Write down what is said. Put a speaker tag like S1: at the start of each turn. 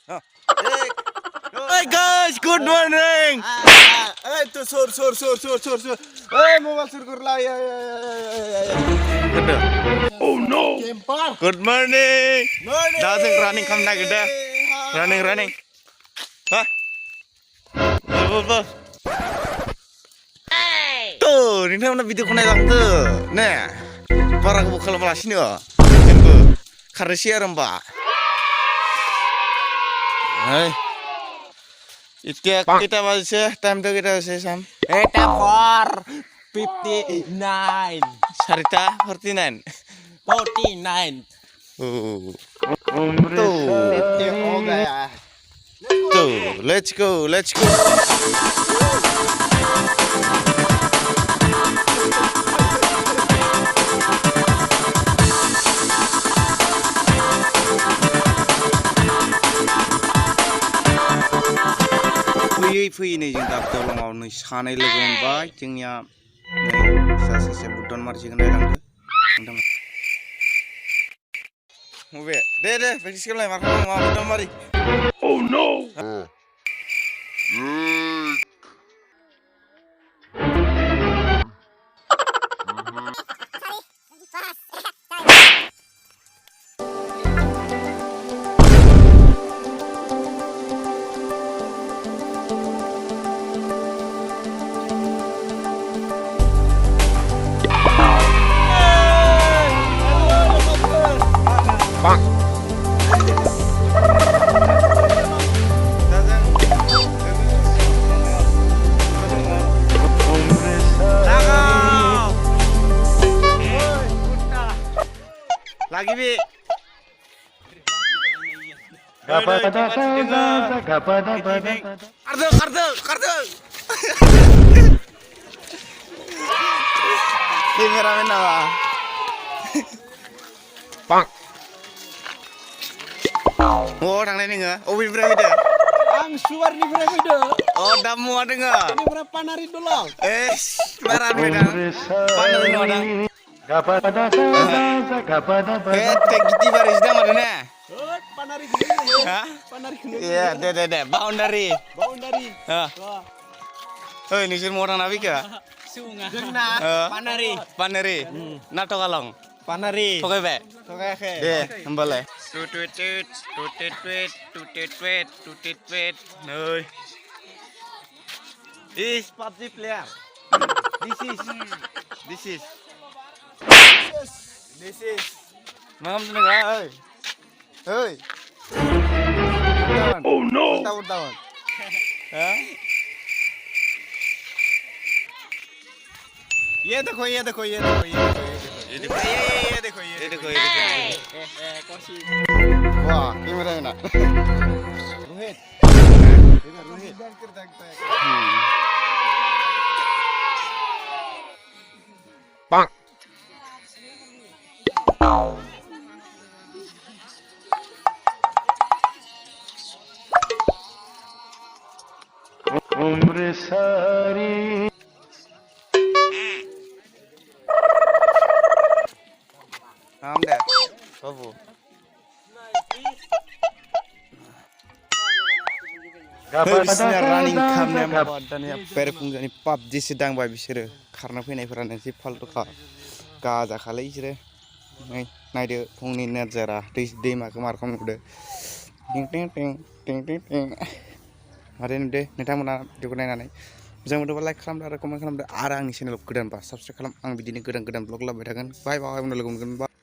S1: Hey guys, good morning.
S2: Itu sur. Mobile sur lah ya.
S1: Oh no.
S2: Kempar.
S1: Good morning.
S2: Morning.
S1: Dasing running kam na gede. Running. Hah? Bos. Tuh, ini mana video kena lang tuh. Nah, para aku kalau malas ini oh. Jembu. Karena siaran mbak. Hai. Kita masih time tuh kita masih sam.
S2: Eta 4:59.
S1: Sarita 49.
S2: 49.
S1: Tuh.
S2: ya.
S1: Tuh, let's go. Fui nih jeng tak tolong mau nih sana lagi membaik jengnya nih saya buton marci kena hilang tuh. Move deh, pergi sekolah marah mau buton mari. Oh no. Lagi bi. Kartu. Kameramen apa? Pak. Oh, orang lain enggak? Oh, berapa itu?
S2: Ang suar ni berapa dah?
S1: Oh, damu ada enggak?
S2: Ini berapa nari dolar?
S1: Baran beda. Panel no ada. Tek giti baris dah mana?
S2: Panari gini.
S1: Hah?
S2: Panari gini.
S1: Iya, deh. Boundary. Hah. Oh, ini semua orang nabi ke?
S2: Sungai.
S1: Paneri. Nato kalong.
S2: Panari.
S1: Pokoknya be.
S2: Oke.
S1: Deh, kembali. Tutut. Noi.
S2: Is PUBG player. This is.
S1: Mam seneng Hei. Oh no.
S2: Tahun.
S1: Hah?
S2: ये देखो
S1: Iya,
S2: देखो Koshi
S1: Wah, kamera enak.
S2: Rohit
S1: Bang. Umre sari. Nam deh. Babu. Habisnya running camnya dan ya perpunggani PUBG sedang bayi bicara karena fैनायफोरानो जि फालतुखा Gaza खालाय बिसोरो नायदो फुंनि नोजोरा दैमाखौ मारखौ नुदो टिं मारै नुदो नोंथांमोना भिडिअखौ नायनानै मोजां मोनोबा लाइक खालामदो आरो कमेन्ट खालामदो आरो आंनि चेनेलाव गोदानबा साबसक्राइब खालाम आं बिदिनो गोदान ब्लग लाबोबाय थागोन बाय उनाव लोगो मोनगोन